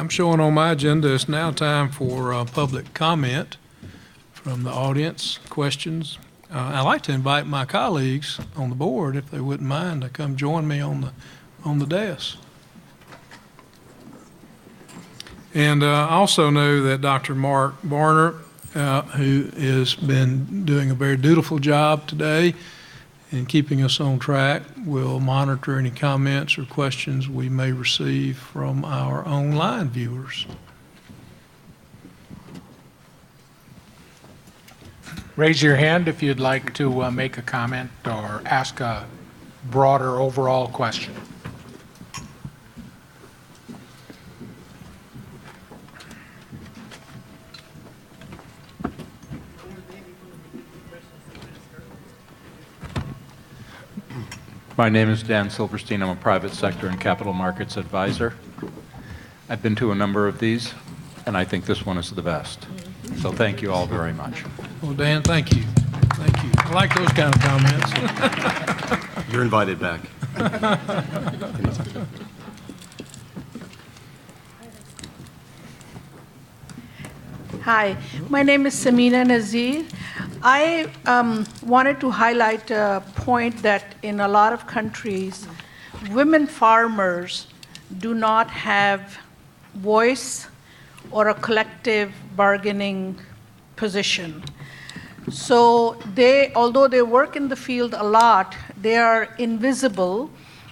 I'm showing on my agenda, it's now time for public comment from the audience, questions. I'd like to invite my colleagues on the board, if they wouldn't mind, to come join me on the desk. And I also know that Dr. Mark Barner, who has been doing a very dutiful job today in keeping us on track, will monitor any comments or questions we may receive from our online viewers. Raise your hand if you'd like to make a comment or ask a broader overall question. My name is Dan Silverstein. I'm a private sector and capital markets advisor. I've been to a number of these, and I think this one is the best. So thank you all very much. Well, Dan, thank you. Thank you. I like those kind of comments. You're invited back. Hi, my name is Samina Nazir. I wanted to highlight a point that in a lot of countries, women farmers do not have voice or a collective bargaining position. So although they work in the field a lot, they are invisible.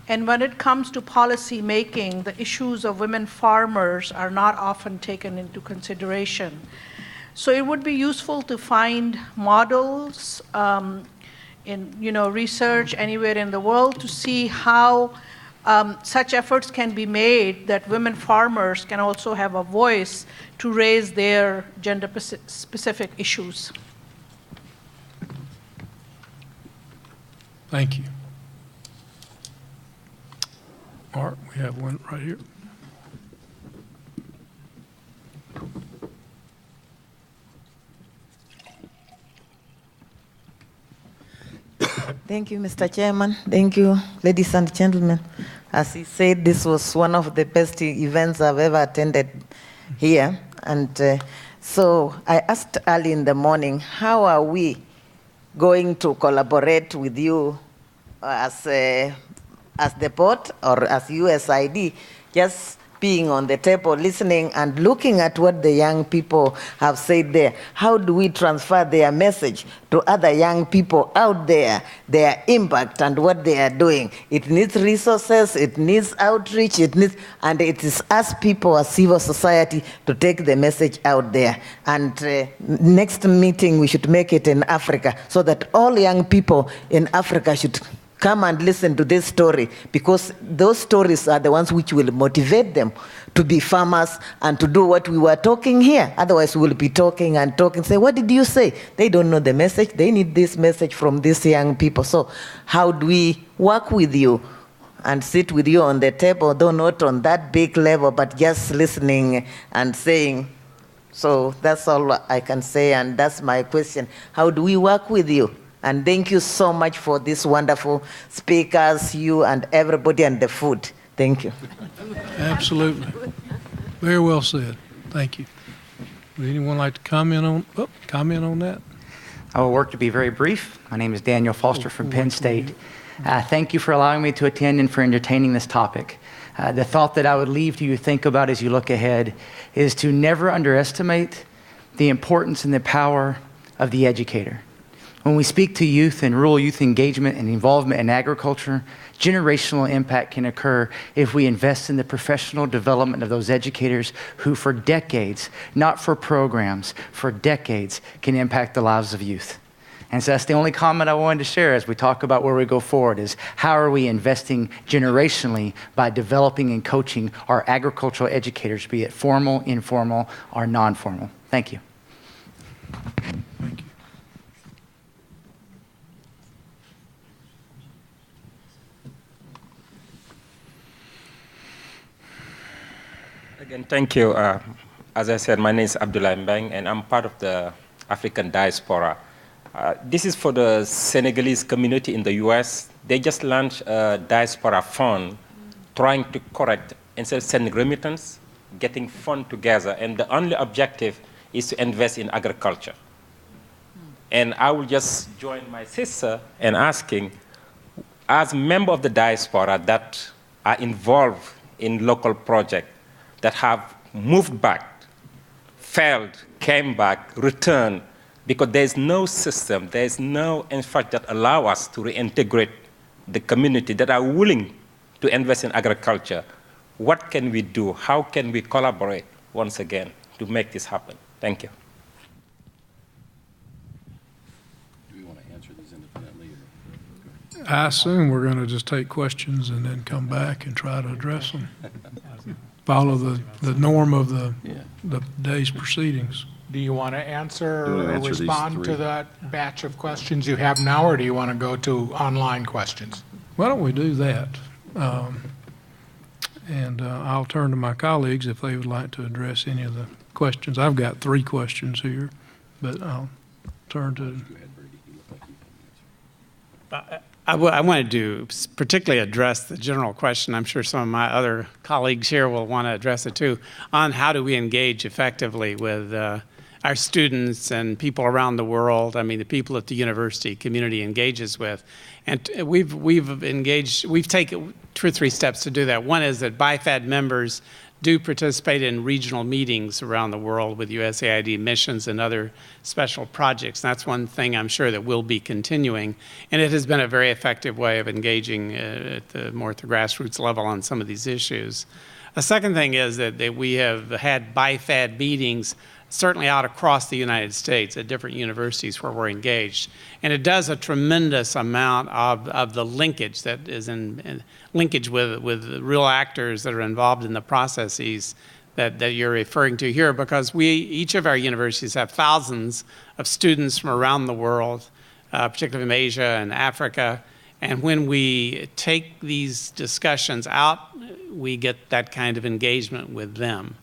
And when it comes to policy making, the issues of women farmers are not often taken into consideration. So it would be useful to find models in research anywhere in the world to see how such efforts can be made that women farmers can also have a voice to raise their gender-specific issues. Thank you. Mark, we have one right here. Thank you, Mr. Chairman. Thank you, ladies and gentlemen. As he said, this was one of the best events I've ever attended here. And so I asked early in the morning, how are we going to collaborate with you as the board or as USID, just being on the table, listening and looking at what the young people have said there. How do we transfer their message to other young people out there, their impact and what they are doing? It needs resources, it needs outreach, and it is us people as civil society to take the message out there. And next meeting, we should make it in Africa so that all young people in Africa should come and listen to this story, because those stories are the ones which will motivate them to be farmers and to do what we were talking here. Otherwise, we'll be talking and talking, say, what did you say? They don't know the message. They need this message from these young people. So how do we work with you and sit with you on the table, though not on that big level, but just listening and saying? So that's all I can say, and that's my question. How do we work with you? And thank you so much for these wonderful speakers, you and everybody, and the food. Thank you. Absolutely. Very well said. Thank you. Would anyone like to comment on that? I will work to be very brief. My name is Daniel Foster from Penn State. Thank you for allowing me to attend and for entertaining this topic. The thought that I would leave you to think about as you look ahead is to never underestimate the importance and the power of the educator. When we speak to youth and rural youth engagement and involvement in agriculture, generational impact can occur if we invest in the professional development of those educators who for decades, not for programs, for decades can impact the lives of youth. And so that's the only comment I wanted to share as we talk about where we go forward, is how are we investing generationally by developing and coaching our agricultural educators, be it formal, informal, or non-formal. Thank you. Thank you. Again, thank you. As I said, my name is Abdullah Mbeng, and I'm part of the African diaspora. This is for the Senegalese community in the US. They just launched a diaspora fund trying to correct, instead of sending remittance, getting fund together, and the only objective is to invest in agriculture. And I will just join my sister in asking, as a member of the diaspora that are involved in local projects that have moved back, failed, came back, returned, because there's no system, there's no infrastructure that allow us to reintegrate the community that are willing to invest in agriculture. What can we do? How can we collaborate once again to make this happen? Thank you. Do we want to answer these independently? I assume we're going to just take questions and then come back and try to address them. Follow the norm of the day's proceedings. Do you want to answer Do you want to or answer these respond to three? that batch of questions you have now, or do you want to go to online questions? Why don't we do that? And I'll turn to my colleagues if they would like to address any of the questions. I've got 3 questions here, but I'll turn to. Go ahead, Brady. You look like you can answer. I wanted to particularly address the general question. I'm sure some of my other colleagues here will want to address it too, on how do we engage effectively with our students and people around the world. I mean, the people at the university community engages with. And we've taken 2 or 3 steps to do that. One is that BIFAD members do participate in regional meetings around the world with USAID missions and other special projects. And that's one thing I'm sure that will be continuing. And it has been a very effective way of engaging at the grassroots level on some of these issues. A second thing is that we have had BIFAD meetings certainly out across the United States at different universities where we're engaged. And it does a tremendous amount of the linkage that is in linkage with real actors that are involved in the processes that you're referring to here, because each of our universities have thousands of students from around the world, particularly from Asia and Africa. And when we take these discussions out, we get that kind of engagement with them.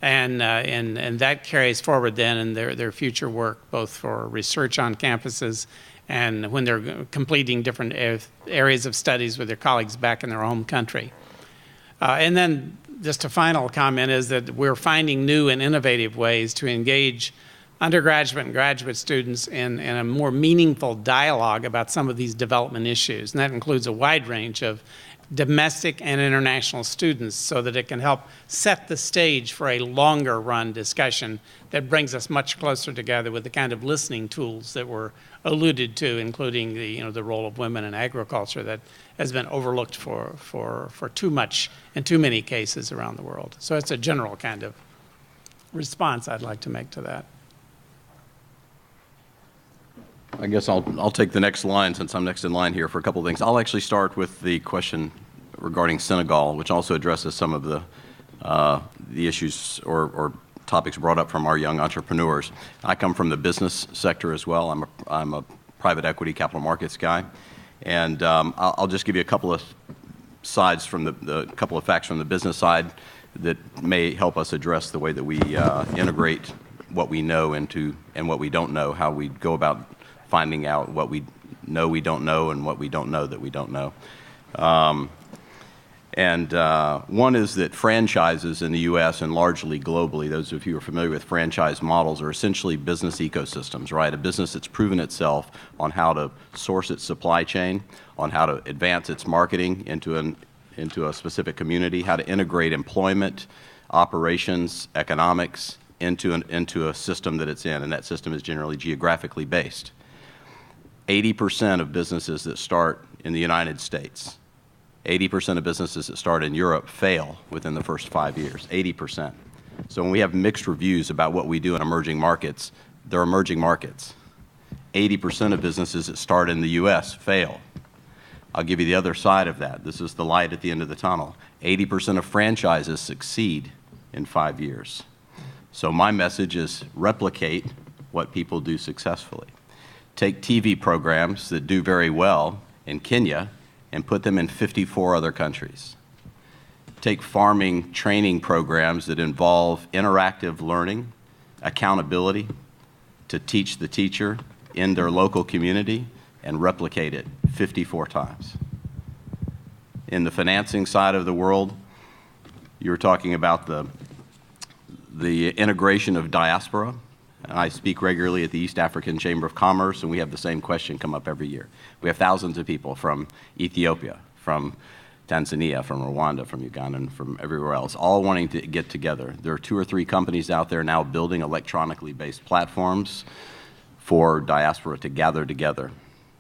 And that carries forward then in their future work, both for research on campuses and when they're completing different areas of studies with their colleagues back in their home country. And then just a final comment is that we're finding new and innovative ways to engage undergraduate and graduate students in a more meaningful dialogue about some of these development issues. And that includes a wide range of domestic and international students, so that it can help set the stage for a longer run discussion that brings us much closer together with the kind of listening tools that were alluded to, including the role of women in agriculture that has been overlooked for too much in too many cases around the world. So it's a general kind of response I'd like to make to that. I guess I'll take the next line, since I'm next in line here, for a couple of things. I'll actually start with the question regarding Senegal, which also addresses some of the issues or topics brought up from our young entrepreneurs. I come from the business sector as well. I'm a private equity capital markets guy, and I'll just give you a couple of sides from the couple of facts from the business side that may help us address the way that we integrate what we know into and what we don't know, how we go about finding out what we know we don't know and what we don't know that we don't know. One is that franchises in the U.S. and largely globally, those of you who are familiar with franchise models, are essentially business ecosystems, right? A business that's proven itself on how to source its supply chain, on how to advance its marketing into a specific community, how to integrate employment, operations, economics into a system that it's in, and that system is generally geographically based. 80% of businesses that start in the United States, 80% of businesses that start in Europe fail within the first 5 years, 80%. So when we have mixed reviews about what we do in emerging markets, they're emerging markets. 80% of businesses that start in the U.S. fail. I'll give you the other side of that. This is the light at the end of the tunnel. 80% of franchises succeed in 5 years. So my message is replicate what people do successfully. Take TV programs that do very well in Kenya and put them in 54 other countries. Take farming training programs that involve interactive learning, accountability to teach the teacher in their local community, and replicate it 54 times. In the financing side of the world, you were talking about the the integration of diaspora. I speak regularly at the East African Chamber of Commerce, and we have the same question come up every year. We have thousands of people from Ethiopia, from Tanzania, from Rwanda, from Uganda, and from everywhere else, all wanting to get together. There are 2 or 3 companies out there now building electronically based platforms for diaspora to gather together.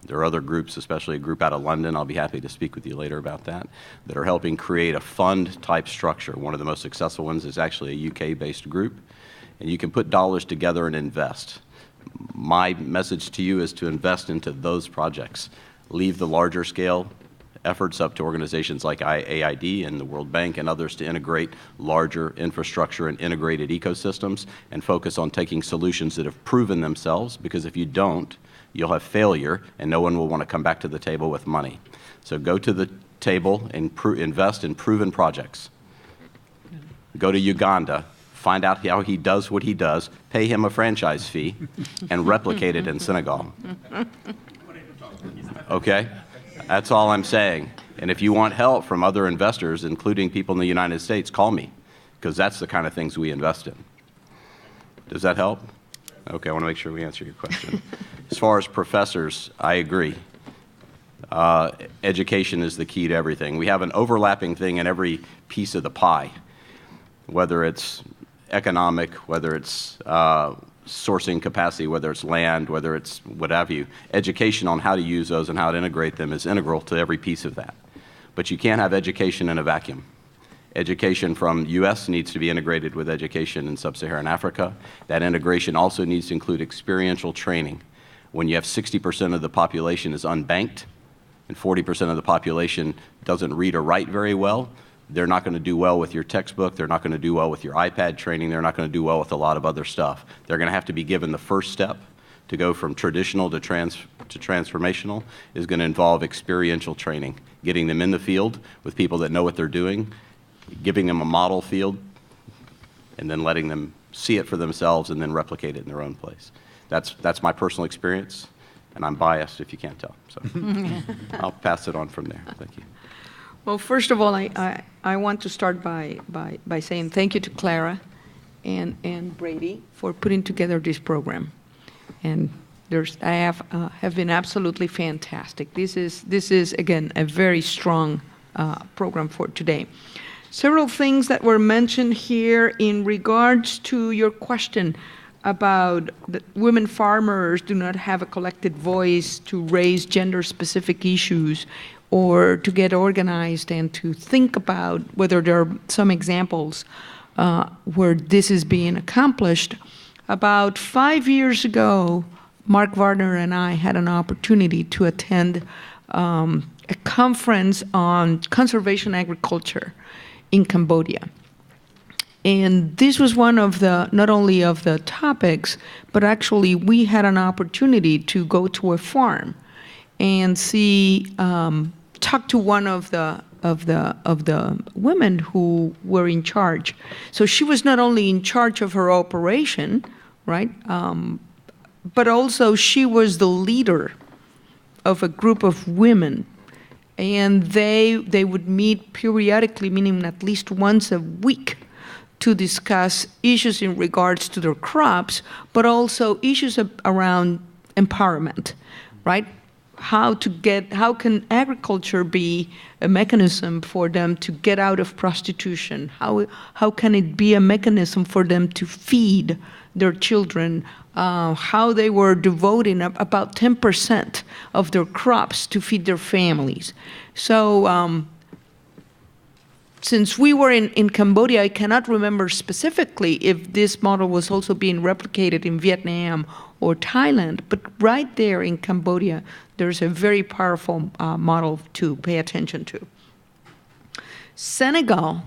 There are other groups, especially a group out of London, I'll be happy to speak with you later about that are helping create a fund-type structure. One of the most successful ones is actually a UK-based group, and you can put dollars together and invest. My message to you is to invest into those projects. Leave the larger scale efforts up to organizations like AID and the World Bank and others to integrate larger infrastructure and integrated ecosystems, and focus on taking solutions that have proven themselves, because if you don't, you'll have failure and no one will want to come back to the table with money. So go to the table and invest in proven projects. Go to Uganda, find out how he does what he does, pay him a franchise fee, and replicate it in Senegal. Okay? That's all I'm saying. And if you want help from other investors, including people in the United States, call me, because that's the kind of things we invest in. Does that help? Okay, I want to make sure we answer your question. As far as professors, I agree. Education is the key to everything. We have an overlapping thing in every piece of the pie, whether it's economic, whether it's sourcing capacity, whether it's land, whether it's what have you. Education on how to use those and how to integrate them is integral to every piece of that. But you can't have education in a vacuum. Education from U.S. needs to be integrated with education in sub-Saharan Africa. That integration also needs to include experiential training. When you have 60% of the population is unbanked and 40% of the population doesn't read or write very well, they're not going to do well with your textbook. They're not going to do well with your iPad training. They're not going to do well with a lot of other stuff. They're going to have to be given the first step to go from traditional to transformational is going to involve experiential training, getting them in the field with people that know what they're doing, giving them a model field, and then letting them see it for themselves and then replicate it in their own place. That's my personal experience, and I'm biased if you can't tell. So I'll pass it on from there. Thank you. Well, first of all, I want to start by saying thank you to Clara and Brady for putting together this program. And have been absolutely fantastic. This is again a very strong program for today. Several things that were mentioned here in regards to your question about that women farmers do not have a collected voice to raise gender-specific issues or to get organized and to think about whether there are some examples where this is being accomplished. About 5 years ago, Mark Varner and I had an opportunity to attend a conference on conservation agriculture in Cambodia. And this was one of the, not only of the topics, but actually we had an opportunity to go to a farm and see, talk to one of the women who were in charge. So she was not only in charge of her operation, right, but also she was the leader of a group of women. And they would meet periodically, meaning at least once a week, to discuss issues in regards to their crops, but also issues around empowerment, right? How can agriculture be a mechanism for them to get out of prostitution? How can it be a mechanism for them to feed their children? How they were devoting about 10% of their crops to feed their families. So since we were in Cambodia, I cannot remember specifically if this model was also being replicated in Vietnam or Thailand, but right there in Cambodia, there's a very powerful model to pay attention to. Senegal,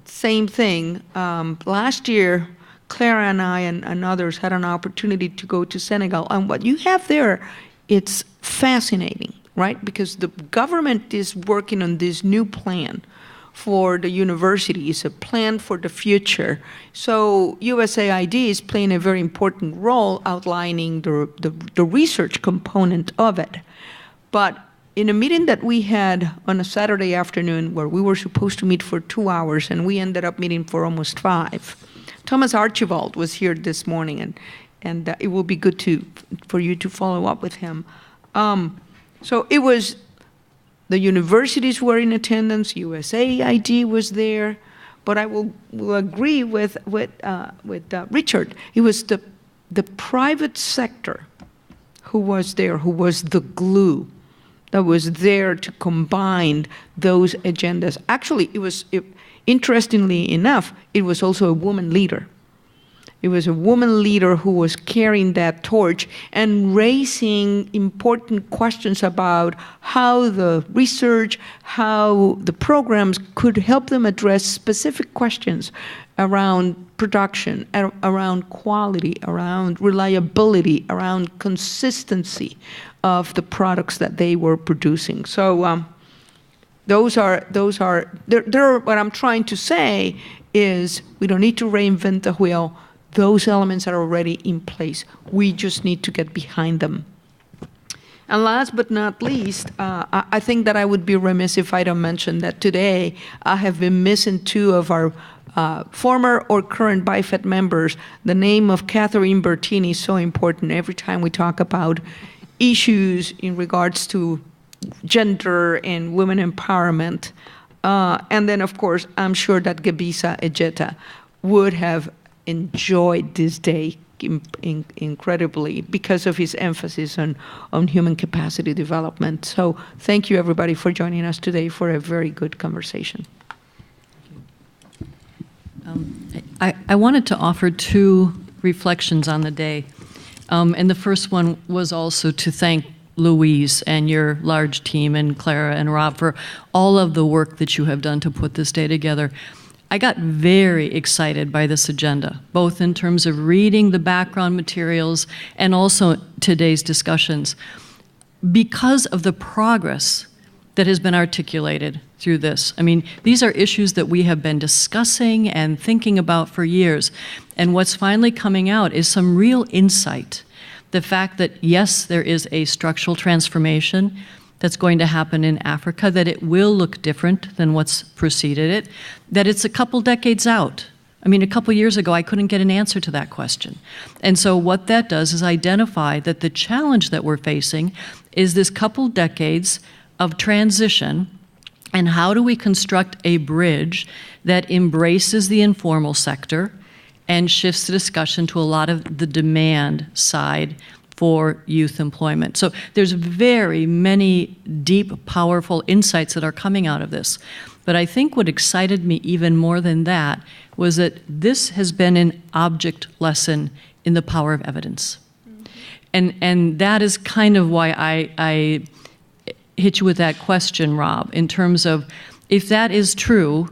same thing. Last year, Clara and I and others had an opportunity to go to Senegal. And what you have there, it's fascinating, right? Because the government is working on this new plan for the university. It's a plan for the future. So USAID is playing a very important role outlining the research component of it. But in a meeting that we had on a Saturday afternoon where we were supposed to meet for 2 hours and we ended up meeting for almost 5, Thomas Archibald was here this morning, and it will be good for you to follow up with him. So it was, the universities were in attendance, USAID was there, but I will agree with Richard. It was the private sector who was there, who was the glue that was there to combine those agendas. Actually, interestingly enough, it was also a woman leader. It was a woman leader who was carrying that torch and raising important questions about how the research, how the programs could help them address specific questions around production, around quality, around reliability, around consistency of the products that they were producing. So what I'm trying to say is we don't need to reinvent the wheel. Those elements are already in place. We just need to get behind them. And last but not least, I think that I would be remiss if I don't mention that today I have been missing two of our former or current BIFAD members. The name of Catherine Bertini is so important every time we talk about issues in regards to gender and women empowerment. And then, of course, I'm sure that Gebisa Ejeta would have enjoyed this day incredibly because of his emphasis on human capacity development. So thank you, everybody, for joining us today for a very good conversation. I wanted to offer two reflections on the day. And the first one was also to thank Louise and your large team and Clara and Rob for all of the work that you have done to put this day together. I got very excited by this agenda, both in terms of reading the background materials and also today's discussions, because of the progress that has been articulated through this. I mean, these are issues that we have been discussing and thinking about for years, and what's finally coming out is some real insight. The fact that, yes, there is a structural transformation that's going to happen in Africa, that it will look different than what's preceded it, that it's a couple decades out. I mean, a couple years ago, I couldn't get an answer to that question. And so what that does is identify that the challenge that we're facing is this couple decades of transition, and how do we construct a bridge that embraces the informal sector and shifts the discussion to a lot of the demand side for youth employment. So there's very many deep, powerful insights that are coming out of this. But I think what excited me even more than that was that this has been an object lesson in the power of evidence. And that is kind of why I hit you with that question, Rob, in terms of, if that is true,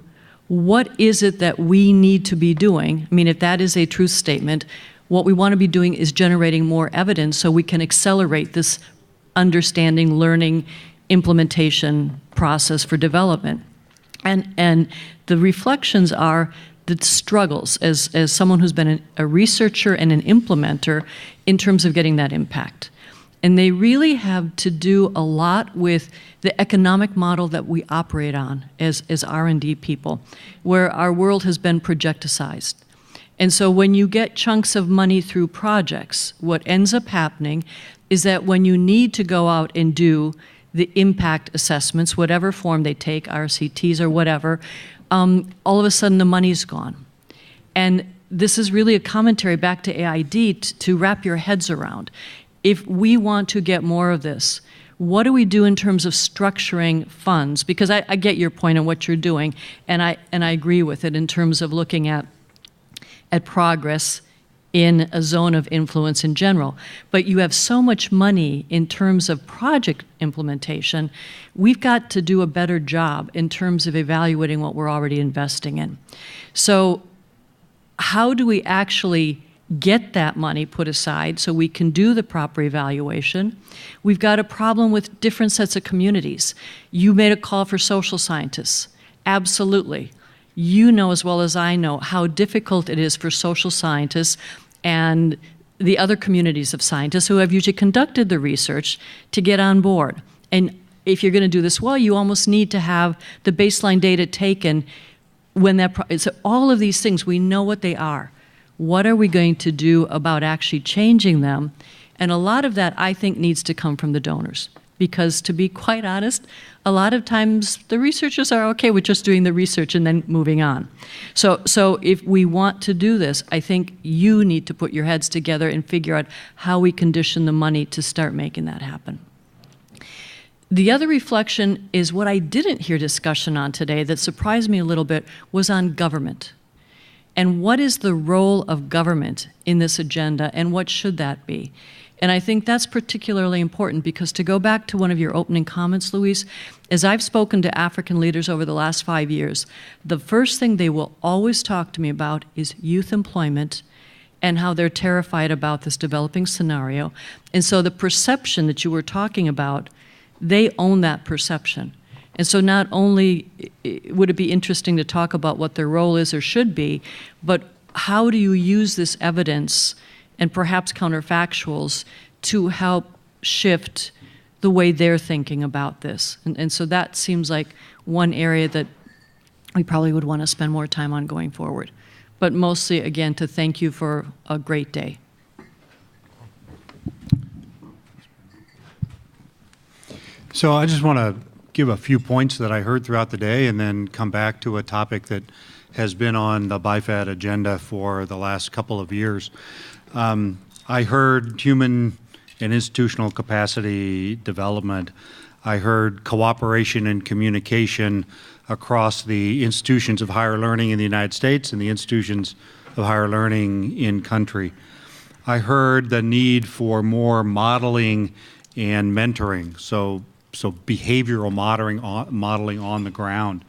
what is it that we need to be doing? I mean, if that is a truth statement, what we want to be doing is generating more evidence so we can accelerate this understanding, learning, implementation process for development. And the reflections are the struggles as someone who's been a researcher and an implementer in terms of getting that impact. And they really have to do a lot with the economic model that we operate on as R&D people, where our world has been projecticized. And so when you get chunks of money through projects, what ends up happening is that when you need to go out and do the impact assessments, whatever form they take, RCTs or whatever, all of a sudden the money's gone. And this is really a commentary back to AID to wrap your heads around. If we want to get more of this, what do we do in terms of structuring funds? Because I get your point on what you're doing, and I agree with it in terms of looking at progress in a zone of influence in general. But you have so much money in terms of project implementation, we've got to do a better job in terms of evaluating what we're already investing in. So how do we actually get that money put aside so we can do the proper evaluation? We've got a problem with different sets of communities. You made a call for social scientists. Absolutely. You know as well as I know how difficult it is for social scientists and the other communities of scientists who have usually conducted the research to get on board. And if you're going to do this well, you almost need to have the baseline data taken when so all of these things, we know what they are. What are we going to do about actually changing them? And a lot of that, I think, needs to come from the donors. Because to be quite honest, a lot of times the researchers are okay with just doing the research and then moving on. So if we want to do this, I think you need to put your heads together and figure out how we condition the money to start making that happen. The other reflection is what I didn't hear discussion on today that surprised me a little bit was on government. And what is the role of government in this agenda, and what should that be? And I think that's particularly important because, to go back to one of your opening comments, Luis, as I've spoken to African leaders over the last 5 years, the first thing they will always talk to me about is youth employment and how they're terrified about this developing scenario. And so the perception that you were talking about, they own that perception. And so not only would it be interesting to talk about what their role is or should be, but how do you use this evidence and perhaps counterfactuals to help shift the way they're thinking about this? And so that seems like one area that we probably would want to spend more time on going forward. But mostly, again, to thank you for a great day. So I just want to give a few points that I heard throughout the day and then come back to a topic that has been on the BIFAD agenda for the last couple of years. I heard human and institutional capacity development. I heard cooperation and communication across the institutions of higher learning in the United States and the institutions of higher learning in country. I heard the need for more modeling and mentoring, so behavioral modeling on the ground.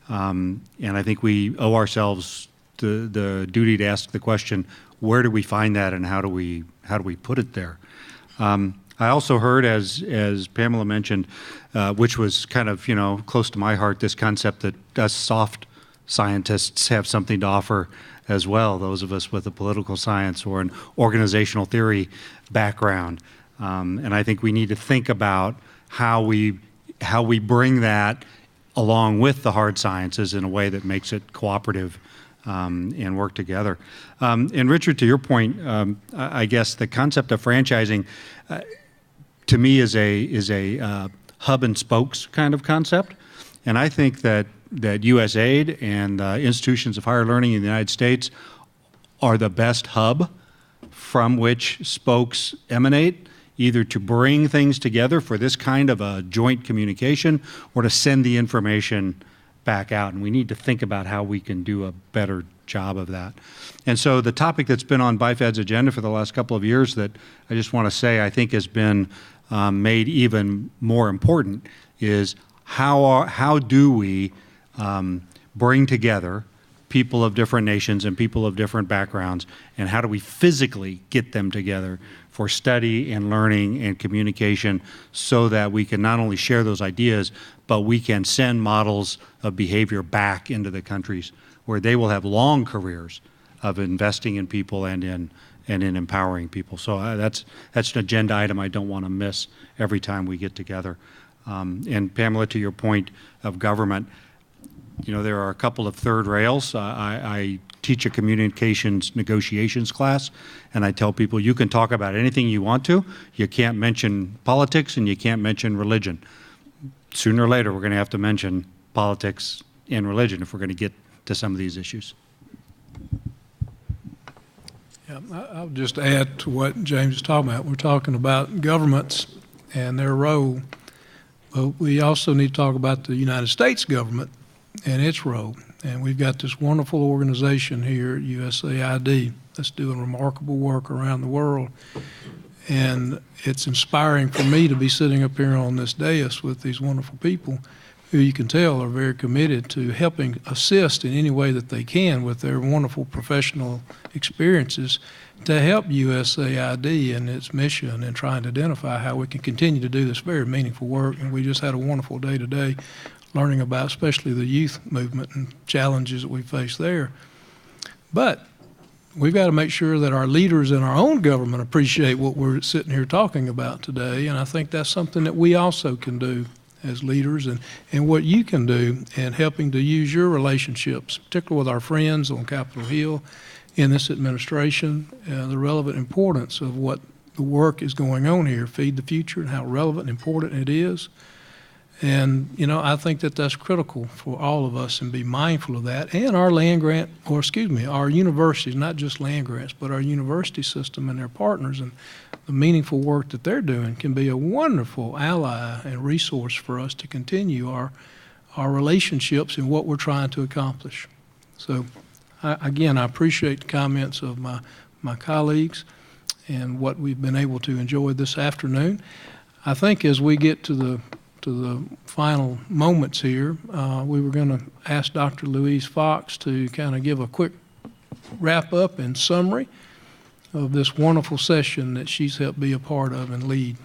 And I think we owe ourselves the duty to ask the question, where do we find that and how do we put it there? I also heard, as Pamela mentioned, which was kind of close to my heart, this concept that us soft scientists have something to offer as well, those of us with a political science or an organizational theory background. And I think we need to think about how we bring that along with the hard sciences in a way that makes it cooperative and work together. And Richard, to your point, I guess the concept of franchising to me is a hub and spokes kind of concept. And I think that USAID and institutions of higher learning in the United States are the best hub from which spokes emanate, either to bring things together for this kind of a joint communication or to send the information back out. And we need to think about how we can do a better job of that. And so the topic that's been on BIFAD's agenda for the last couple of years that I just want to say I think has been made even more important is how do we bring together people of different nations and people of different backgrounds, and how do we physically get them together for study and learning and communication so that we can not only share those ideas, but we can send models of behavior back into the countries where they will have long careers of investing in people and in empowering people. So that's an agenda item I don't want to miss every time we get together. And Pamela, to your point of government, there are a couple of third rails. I teach a communications negotiations class, and I tell people you can talk about anything you want to. You can't mention politics and you can't mention religion. Sooner or later, we're going to have to mention politics and religion if we're going to get to some of these issues. Yeah, I'll just add to what James is talking about. We're talking about governments and their role, but we also need to talk about the United States government and its role. And we've got this wonderful organization here at USAID that's doing remarkable work around the world. And it's inspiring for me to be sitting up here on this dais with these wonderful people who you can tell are very committed to helping assist in any way that they can with their wonderful professional experiences to help USAID in its mission and trying to identify how we can continue to do this very meaningful work. And we just had a wonderful day today learning about especially the youth movement and challenges that we face there. But we've got to make sure that our leaders in our own government appreciate what we're sitting here talking about today. And I think that's something that we also can do as leaders, and what you can do in helping to use your relationships, particularly with our friends on Capitol Hill in this administration the relevant importance of what the work is going on here, Feed the Future, and how relevant and important it is. And, you know, I think that that's critical for all of us, and be mindful of that. And our land grant, or excuse me, our universities, not just land grants, but our university system and their partners and the meaningful work that they're doing can be a wonderful ally and resource for us to continue our relationships and what we're trying to accomplish. So, again, I appreciate the comments of my colleagues and what we've been able to enjoy this afternoon. I think as we get to the final moments here, we were going to ask Dr. Louise Fox to kind of give a quick wrap-up and summary of this wonderful session that she's helped be a part of and lead.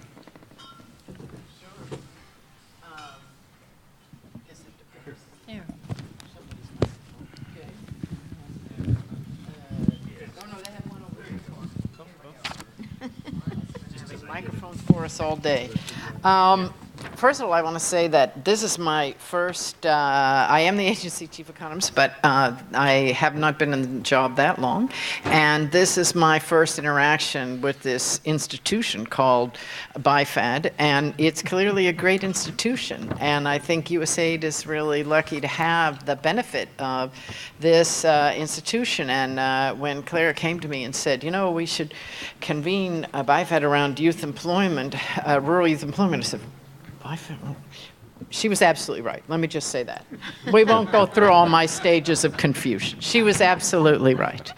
Microphones for us all day. First of all, I want to say that this is my first, I am the agency chief economist, but I have not been in the job that long. And this is my first interaction with this institution called BIFAD. And it's clearly a great institution. And I think USAID is really lucky to have the benefit of this institution. And when Clara came to me and said, you know, we should convene a BIFAD around youth employment, rural youth employment, I said, she was absolutely right. Let me just say that. We won't go through all my stages of confusion. She was absolutely right.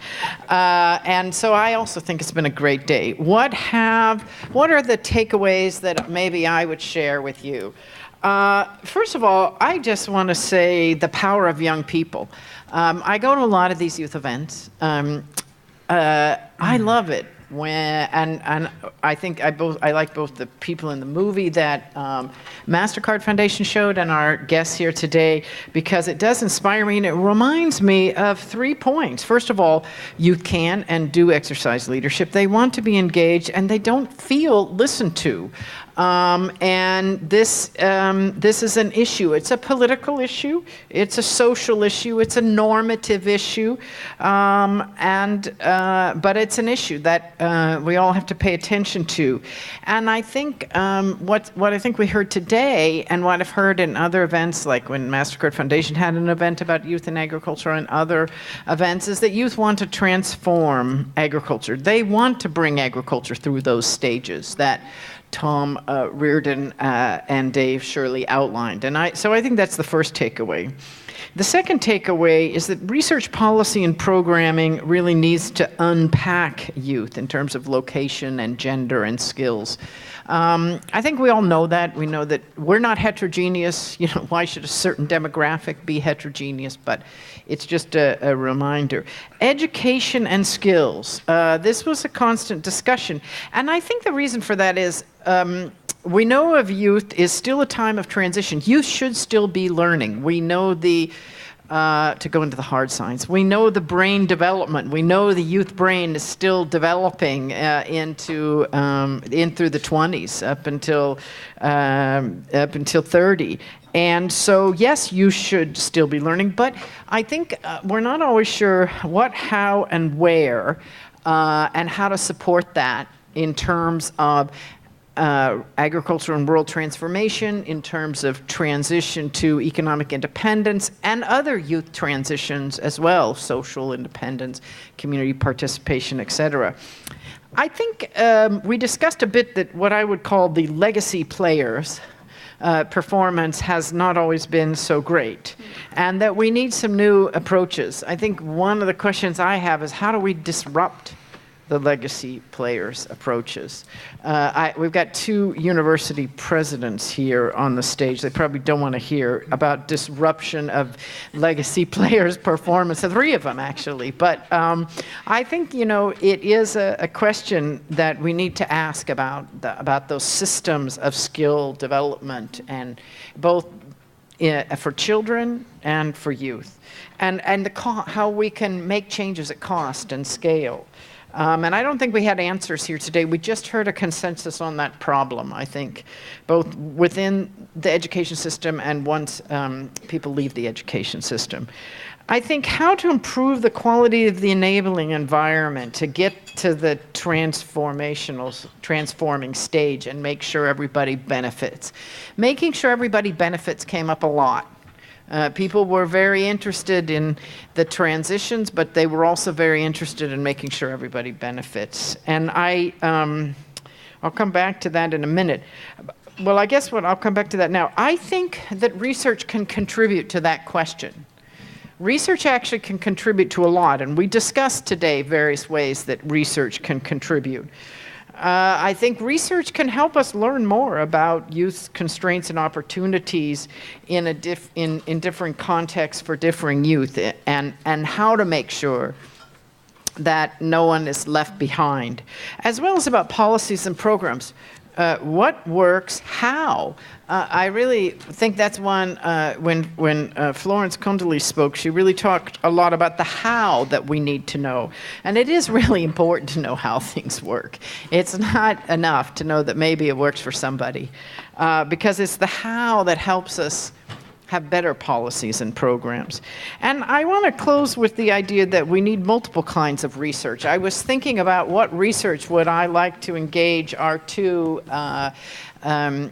And so I also think it's been a great day. What are the takeaways that maybe I would share with you? First of all, I just want to say the power of young people. I go to a lot of these youth events. I love it. And I think I like both the people in the movie that MasterCard Foundation showed and our guests here today, because it does inspire me and it reminds me of 3 points. First of all, youth can and do exercise leadership. They want to be engaged and they don't feel listened to. And this is an issue. It's a political issue. It's a social issue. It's a normative issue. But it's an issue that we all have to pay attention to. And I think what I think we heard today, and what I've heard in other events, like when MasterCard Foundation had an event about youth and agriculture and other events, is that youth want to transform agriculture. They want to bring agriculture through those stages that Tom Reardon and Dave Shirley outlined. So I think that's the first takeaway. The second takeaway is that research policy and programming really needs to unpack youth in terms of location and gender and skills. I think we all know that. We know that we're not heterogeneous. You know, why should a certain demographic be heterogeneous? But it's just a reminder. Education and skills. This was a constant discussion. And I think the reason for that is we know of youth is still a time of transition. Youth should still be learning. We know to go into the hard science, we know the brain development. We know the youth brain is still developing in through the 20s up until 30. And so, yes, you should still be learning, but I think we're not always sure what, how, and where, and how to support that in terms of agriculture and rural transformation, in terms of transition to economic independence, and other youth transitions as well, social independence, community participation, et cetera. I think we discussed a bit that what I would call the legacy players' performance has not always been so great, and that we need some new approaches. I think one of the questions I have is, how do we disrupt the legacy players' approaches? We've got 2 university presidents here on the stage. They probably don't want to hear about disruption of legacy players' performance, 3 of them actually. But I think, you know, it is a question that we need to ask about those systems of skill development, and both for children and for youth, and how we can make changes at cost and scale. And I don't think we had answers here today. We just heard a consensus on that problem, I think, both within the education system and once people leave the education system. I think how to improve the quality of the enabling environment to get to the transforming stage and make sure everybody benefits. Making sure everybody benefits came up a lot. People were very interested in the transitions, but they were also very interested in making sure everybody benefits. And I'll come back to that in a minute. Well, I guess I'll come back to that now. I think that research can contribute to that question. Research actually can contribute to a lot, and we discussed today various ways that research can contribute. I think research can help us learn more about youth constraints and opportunities in different contexts for differing youth, and how to make sure that no one is left behind, as well as about policies and programs. What works, how? I really think that's one, when Florence Kundally spoke, she really talked a lot about the how that we need to know. And it is really important to know how things work. It's not enough to know that maybe it works for somebody, because it's the how that helps us have better policies and programs. And I want to close with the idea that we need multiple kinds of research. I was thinking about what research would I like to engage our two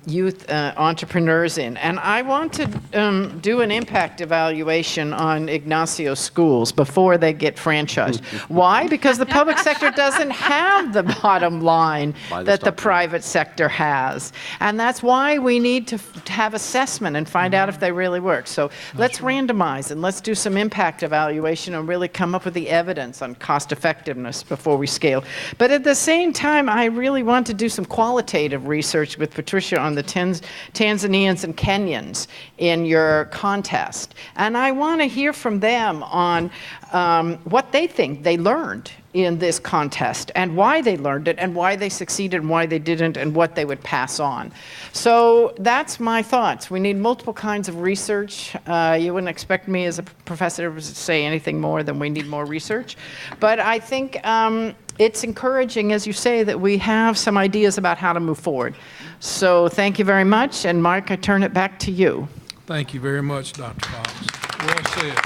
youth entrepreneurs in. And I want to do an impact evaluation on Ignacio's schools before they get franchised. Why? Because the public sector doesn't have the bottom line that the private sector has. And that's why we need to have assessment and find out if they really work. So let's randomize and let's do some impact evaluation and really come up with the evidence on cost effectiveness before we scale. But at the same time, I really want to do some qualitative research with Patricia on the Tanzanians and Kenyans in your contest. And I want to hear from them on what they think they learned in this contest and why they learned it and why they succeeded and why they didn't and what they would pass on. So that's my thoughts. We need multiple kinds of research. You wouldn't expect me as a professor to say anything more than we need more research. But I think it's encouraging, as you say, that we have some ideas about how to move forward. So thank you very much. And Mark, I turn it back to you. Thank you very much, Dr. Fox. Well said.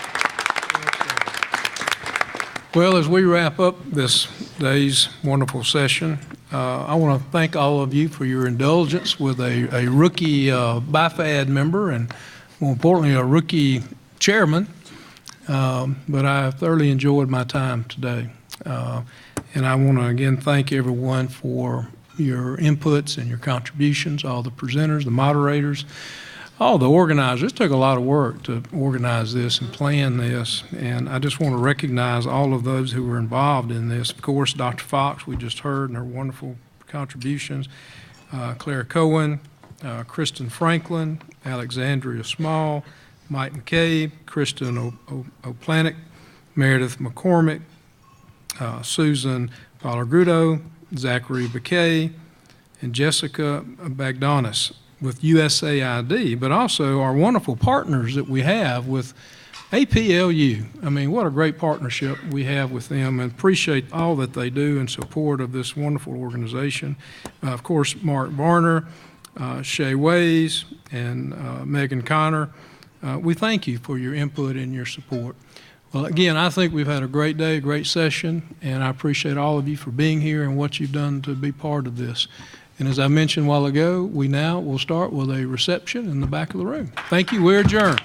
Well, as we wrap up this day's wonderful session, I want to thank all of you for your indulgence with a rookie BIFAD member and, more importantly, a rookie chairman. But I thoroughly enjoyed my time today. And I want to again thank everyone for your inputs and your contributions, all the presenters, the moderators, all the organizers. It took a lot of work to organize this and plan this, and I just want to recognize all of those who were involved in this. Of course, Dr. Fox, we just heard, and her wonderful contributions, Clara Cohen, Kristen Franklin, Alexandria Small, Mike McCabe, Kristen O'Planick, Meredith McCormick, Susan Palagrudo, Zachary Bakay, and Jessica Bagdonis with USAID, but also our wonderful partners that we have with APLU. I mean, what a great partnership we have with them, and appreciate all that they do in support of this wonderful organization. Of course, Mark Varner, Shay Ways, and Megan Connor. We thank you for your input and your support. Well, again, I think we've had a great day, a great session, and I appreciate all of you for being here and what you've done to be part of this. And as I mentioned a while ago, we now will start with a reception in the back of the room. Thank you. We're adjourned.